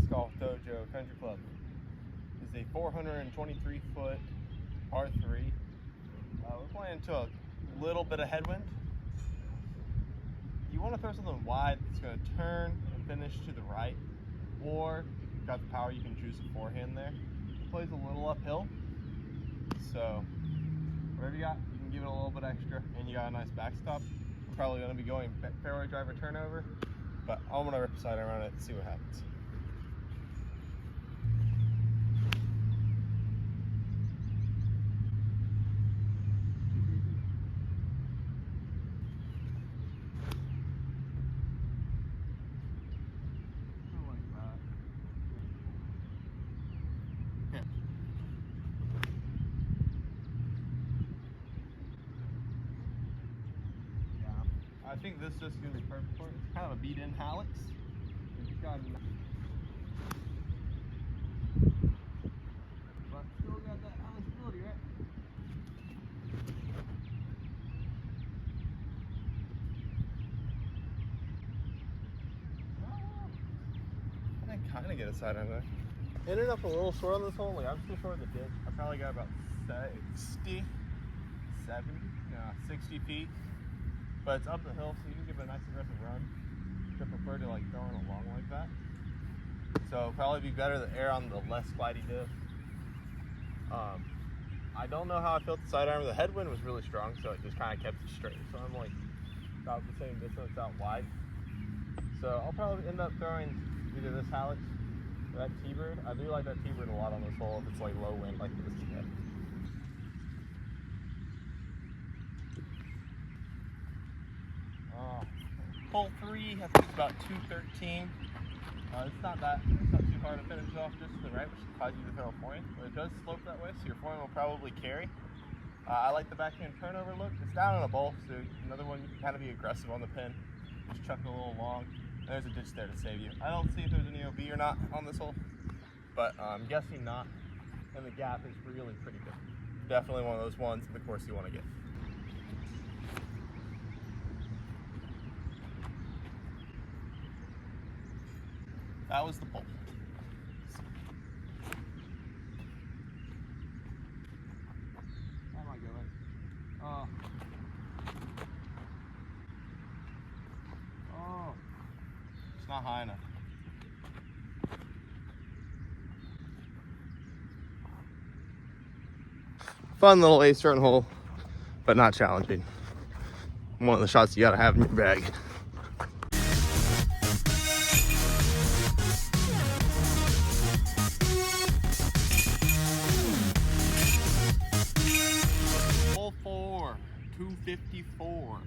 Golf Dojo Country Club. This is a 423-foot par 3. We're playing to a little bit of headwind. You want to throw something wide that's going to turn and finish to the right, or if you've got the power, you can choose a forehand there. It plays a little uphill, so whatever you got, you can give it a little bit extra, and you got a nice backstop. We're probably going to be going fairway driver turnover, but I'm going to rip a side around it and see what happens. I think this is just going to be perfect for it. It's kind of a beat-in hallux. But still got that eligibility, right? I can kind of get a side on there. Ended up a little short on this hole. Like, I'm still short of the ditch. I probably got about 60 feet. But it's up the hill, so you can give it a nice aggressive run. I prefer to like throwing along like that. So it'll probably be better to err on the less slidey diff. I don't know how I felt the sidearm. The headwind was really strong, so it just kind of kept it straight. So I'm like about the same distance out wide. So I'll probably end up throwing either this hallux or that T-bird. I do like that T-bird a lot on this hole if it's like low wind like this today. Hole 3, I think it's about 213. It's not too hard to finish off just to the right, which causes you to throw a forehand. But it does slope that way, so your forehand will probably carry. I like the backhand turnover look. It's down in a bowl, so another one you can kind of be aggressive on the pin. Just chuck it a little long. There's a ditch there to save you. I don't see if there's any OB or not on this hole, but I'm guessing not. And the gap is really pretty good. Definitely one of those ones in the course you want to get. That was the pole. How am I going? Oh, it's not high enough. Fun little 8-start hole, but not challenging. One of the shots you gotta have in your bag. Hole 4, 254.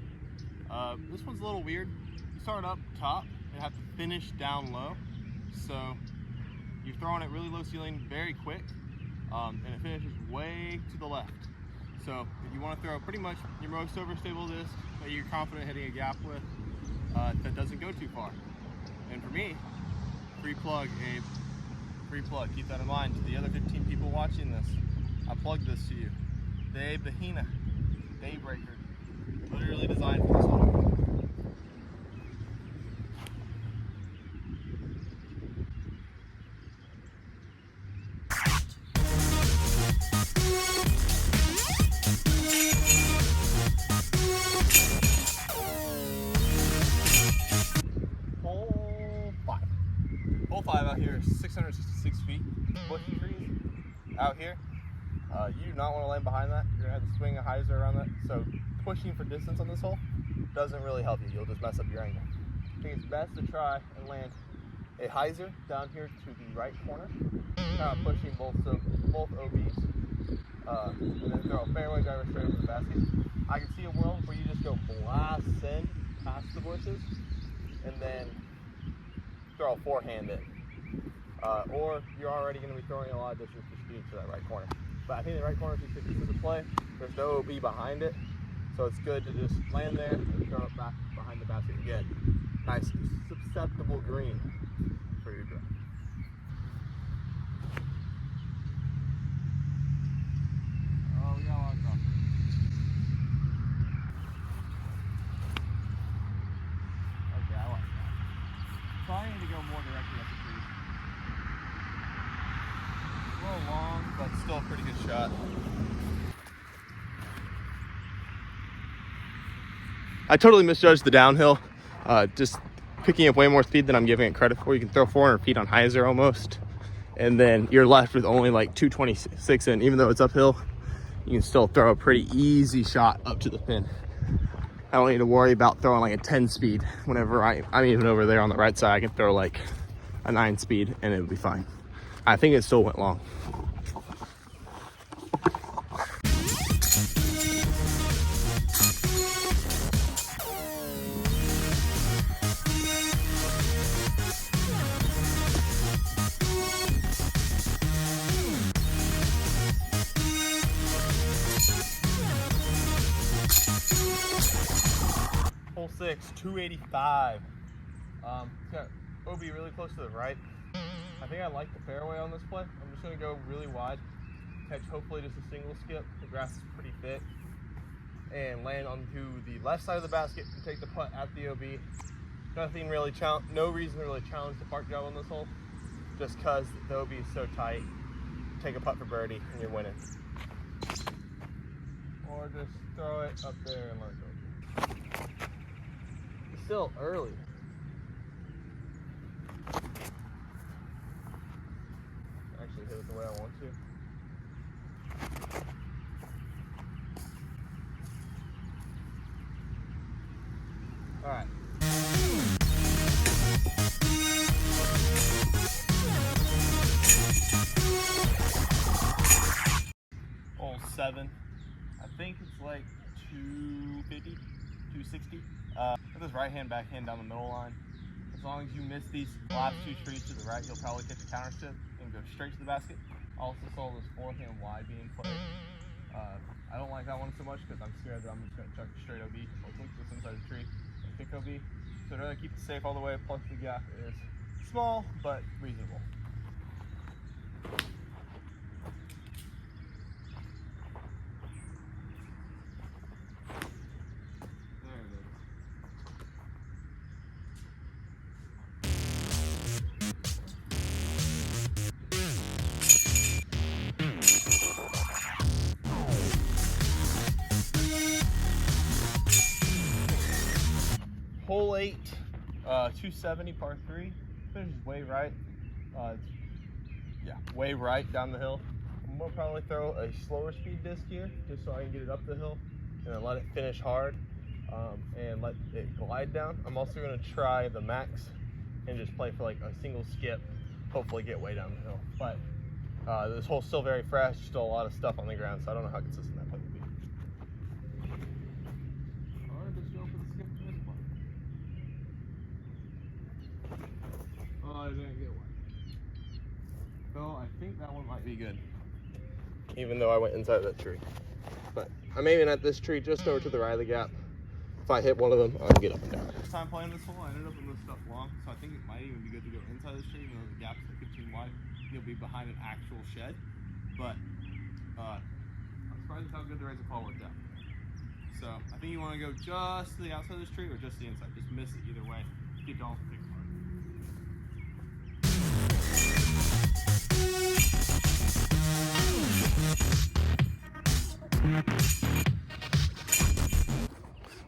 This one's a little weird. You start up top and have to finish down low. So you're throwing it really low ceiling very quick. And it finishes way to the left. So if you want to throw pretty much your most overstable disc that you're confident hitting a gap with, that doesn't go too far. And for me, free plug, Abe. Free plug. Keep that in mind. To the other 15 people watching this, I plugged this to you. The Abe Bahina Daybreaker. Literally designed for this one. Hole 5 out here is 666 feet. Bushy trees out here. You do not want to land behind that. You're going to have to swing a hyzer around that. So pushing for distance on this hole doesn't really help you. You'll just mess up your angle. I think it's best to try and land a hyzer down here to the right corner. Kind of pushing both OBs. And then throw a fairway driver straight over the basket. I can see a world where you just go blast send past the bushes and then throw a forehand in. Or you're already going to be throwing a lot of distance to speed to that right corner. But I think the right corner is just to the play. There's no OB behind it, so it's good to just land there and throw it back behind the basket again. Nice, susceptible green for your drive. Oh, we got a lot of stuff. Okay, I like that. So I need to go more directly up the tree. A little long, but still a pretty good shot. I totally misjudged the downhill. Just picking up way more speed than I'm giving it credit for. You can throw 400 feet on hyzer almost, and then you're left with only like 226 in. Even though it's uphill, you can still throw a pretty easy shot up to the pin. I don't need to worry about throwing like a 10 speed. Whenever I'm even over there on the right side, I can throw like a 9 speed and it would be fine. I think it still went long. Hole 6, 285. It's got OB really close to the right. I think I like the fairway on this play. I'm just going to go really wide, catch hopefully just a single skip. The grass is pretty thick, and land onto the left side of the basket and take the putt at the OB. Nothing really no reason to really challenge the park job on this hole, just because the OB is so tight. Take a putt for birdie and you're winning. Or just throw it up there and let it go. It's still early. Actually hit it the way I want to. All right. Hole 7. I think it's like 250, 260. With his right hand, backhand down the middle line. As long as you miss these last 2 trees to the right, you'll probably catch a counter step and go straight to the basket. I also saw this forehand wide being played. I don't like that one so much because I'm scared that I'm just going to chuck a straight OB, hopefully just inside the tree, and kick OB. So I'd rather keep it safe all the way, plus the gap is small, but reasonable. Hole 8, 270 par 3, finishes way right. Way right down the hill. I'm gonna probably throw a slower speed disc here, just so I can get it up the hill, and then let it finish hard, and let it glide down. I'm also gonna try the max and just play for like a single skip, hopefully get way down the hill. But this hole's still very fresh, still a lot of stuff on the ground, so I don't know how consistent that play will be. Or just go for the skip for this one. Oh, I didn't get one. So I think that one might be good, even though I went inside that tree. But I'm aiming at this tree just over to the right of the gap. If I hit one of them, I'll get up and down. First time playing this hole, I ended up in this stuff long, so I think it might even be good to go inside this tree, even though the gap's like 15 wide. You'll be behind an actual shed. But I'm surprised at how good the razor claw worked out. So I think you want to go just to the outside of this tree or just the inside. Just miss it either way. Keep going for pick part.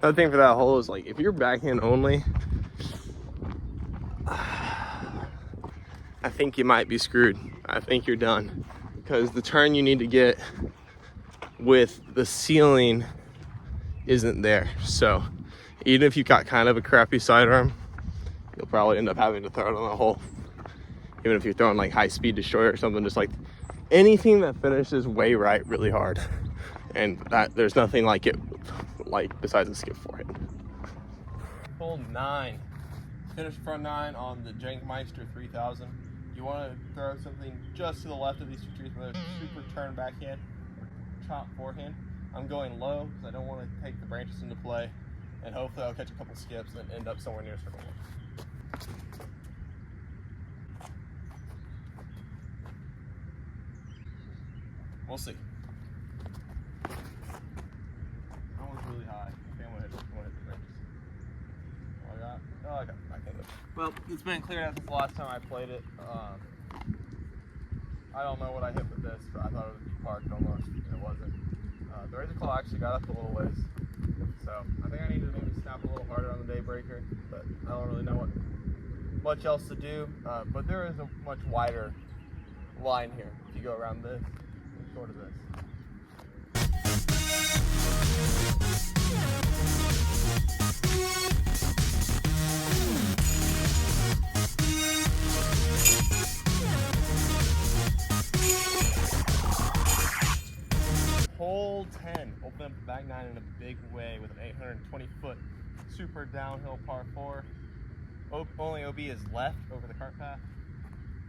Another thing for that hole is, like, if you're backhand only, I think you might be screwed. I think you're done, because the turn you need to get with the ceiling isn't there. So even if you got kind of a crappy sidearm, you'll probably end up having to throw it on the hole. Even if you're throwing like high speed destroyer or something, just like anything that finishes way right really hard, and that there's nothing like it, like besides a skip forehand. Hole 9, finish front 9 on the Jankmeister 3000. You want to throw something just to the left of these 2 trees, whether it's super turn backhand or chop forehand. I'm going low because I don't want to take the branches into play, and hopefully I'll catch a couple skips and end up somewhere near circle 1. We'll see. That one's really high. Okay, I'm gonna hit the branches. I got back in it. Well, it's been cleared out since the last time I played it. I don't know what I hit with this, but I thought it would be parked almost, and it wasn't. The razor claw actually got up a little ways, so I think I need to maybe snap a little harder on the day breaker, but I don't really know what much else to do. But there is a much wider line here if you go around this and sort of this. Hole 10, open up the back nine in a big way with an 820-foot super downhill par 4. Only OB is left over the cart path.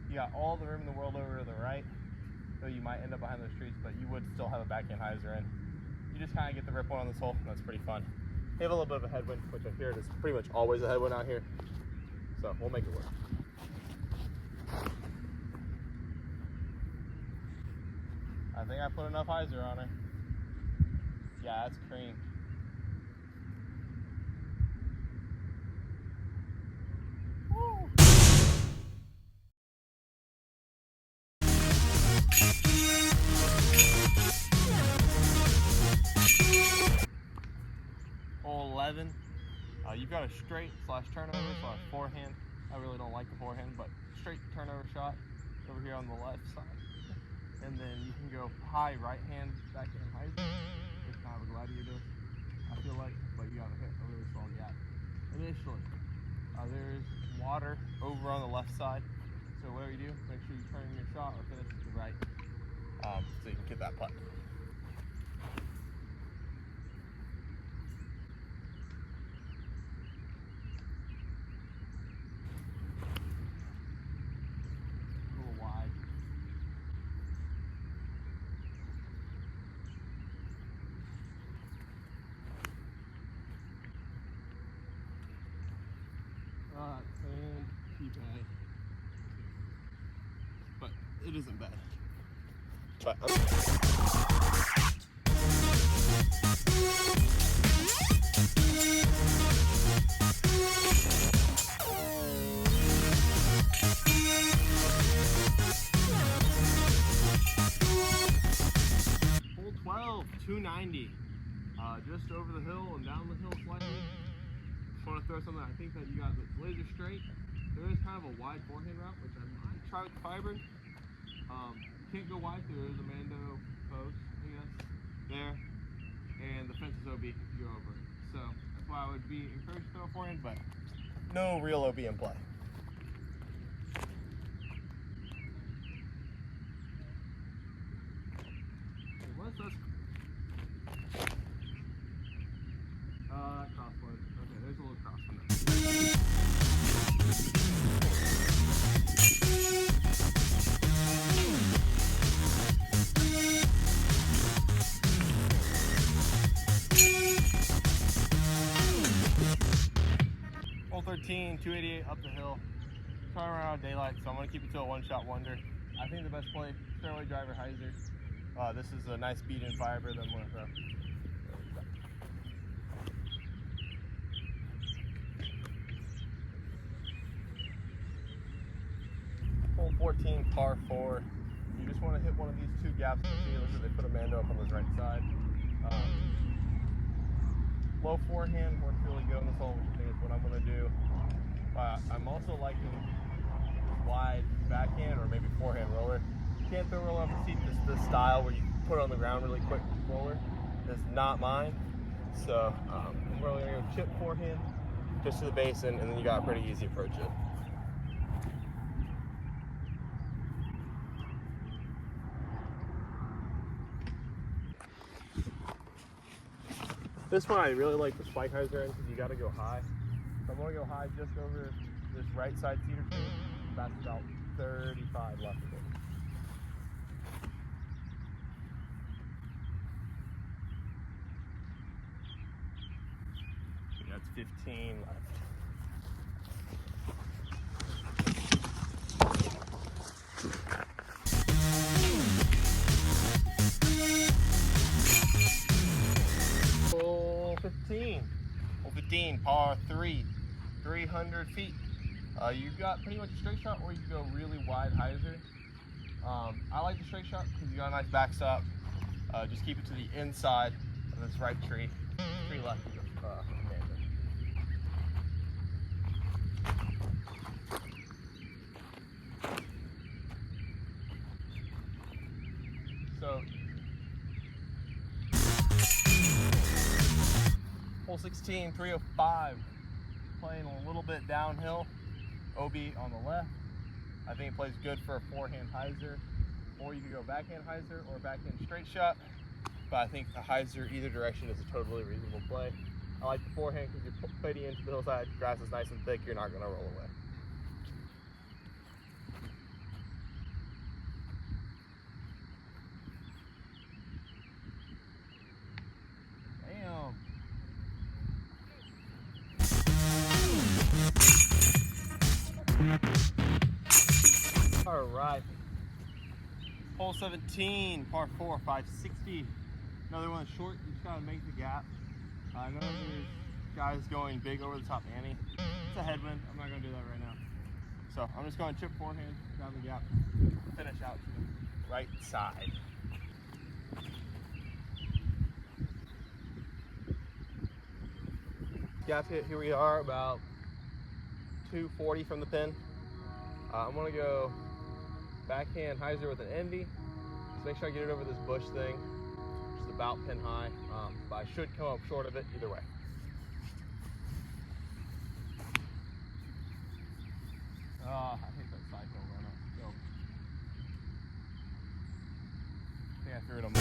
You got all the room in the world over to the right, so you might end up behind those trees, but you would still have a backhand hyzer in. You just kind of get the rip one on this hole, and that's pretty fun. You have a little bit of a headwind, which I hear it is pretty much always a headwind out here, so we'll make it work. I think I put enough hyzer on her. Yeah, that's cream. Woo. Hole 11. You've got a straight / turnover / forehand. I really don't like the forehand, but straight turnover shot over here on the left side. And then you can go high right hand, backhand hyzer. It's kind of a gladiator, I feel like, but you gotta hit a really small gap. Initially, there's water over on the left side. So whatever you do, make sure you turn your shot or finish to the right, so you can get that putt. And keep bad. But it isn't bad. But hole 12, 290. Just over the hill and down the hill slightly. Just want to throw something. I think that you got the laser straight. There is kind of a wide forehand route, which I might try with the fiber. Can't go wide, there is a Mando post, I guess, there, and the fence is OB if you go over it. So that's why I would be encouraged to throw a forehand, but no real OB in play. Crossword. Okay, there's a little crossword. Hole 13, 288 up the hill. Trying around out of daylight, so I'm going to keep it to a one-shot wonder. I think the best play, fairway driver hyzer. This is a nice beat-in fiber that I'm going to throw. Hole 14, par 4. You just want to hit one of these two gaps in the field, so they put a Mando up on this right side. Low forehand works really good on this hole, which I think is what I'm going to do. I'm also liking wide backhand or maybe forehand roller. You can't throw roller off the seat. This style where you put it on the ground really quick roller is not mine. So I'm really going to go chip forehand just to the basin, and then you got a pretty easy approach it. This one I really like the spike hyzer in because you got to go high. So I'm going to go high just over this right side cedar tree. That's about 35 left of it. That's 15 left. Hole 15, par 3, 300 feet. You've got pretty much a straight shot, or you can go really wide hyzer. I like the straight shot because you got a nice backstop. Just keep it to the inside of this right tree. Tree left is abandoned. So, hole 16, 305, playing a little bit downhill. OB on the left. I think it plays good for a forehand hyzer, or you could go backhand hyzer or backhand straight shot. But I think a hyzer either direction is a totally reasonable play. I like the forehand because you're fading into the hillside, grass is nice and thick, you're not going to roll away. All right, hole 17, par 4, 560. Another one short, you just gotta make the gap. I know there's guys going big over the top ante. It's a headwind, I'm not gonna do that right now. So I'm just going chip forehand, down the gap, finish out to the right side. Gap hit, here we are, about 240 from the pin. I'm gonna go backhand hyzer with an envy. So make sure I get it over this bush thing, which is about pin high, but I should come up short of it either way. I hate that side hill right now. I think I threw it on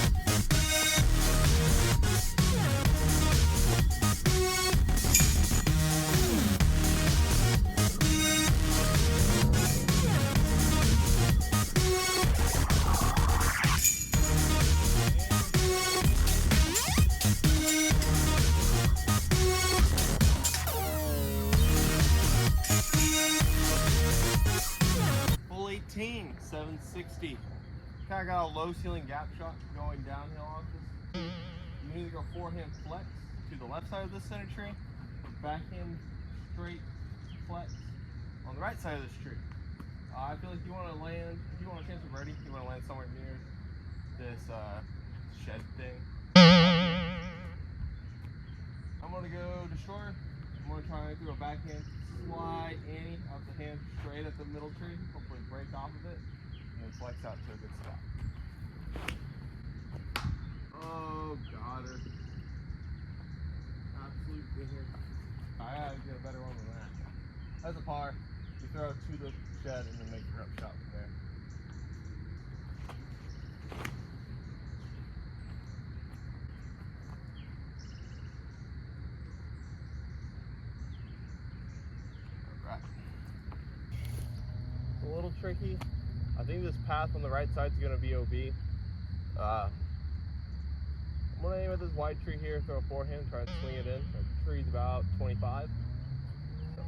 full 18, 760. Kind of got a low ceiling gap shot going downhill on this. You can either go forehand flex to the left side of this center tree, or backhand straight flex on the right side of this tree. I feel like you want to land, if you want a chance of birdie, you want to land somewhere near this shed thing. I'm going to go to short. I'm going to try and do a backhand slide ante up the hand straight at the middle tree, hopefully break off of it, and then flex out to a good spot. Oh, got her. Absolute dinger. I gotta get a better one than that. That's a par. You throw it to the shed and then make your up shot from there. A little tricky. I think this path on the right side is going to be OB. I'm going to aim at this wide tree here, throw a forehand, try and swing it in. The tree's about 25. So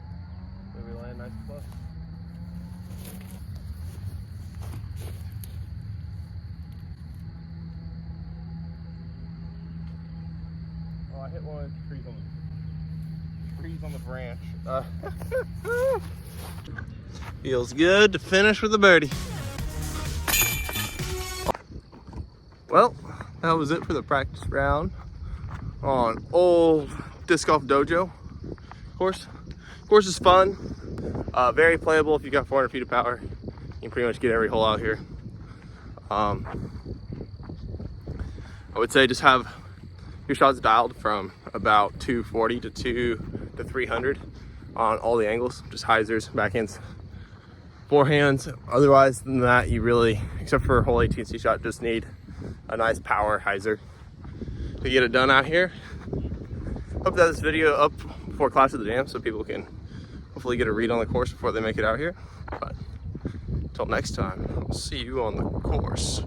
maybe land nice and close. Oh, I hit one of the trees on the branch. Feels good to finish with a birdie. Well, that was it for the practice round on old disc golf dojo course. Course is fun, very playable. If you got 400 feet of power, you can pretty much get every hole out here. I would say just have your shots dialed from about 240 to 300 on all the angles, just hyzers, backhands, forehands. Otherwise than that, you really, except for a hole 18C shot, just need a nice power hyzer to get it done out here. Hope that this video up before Clash of the Dam so people can hopefully get a read on the course before they make it out here. But until next time, I'll see you on the course.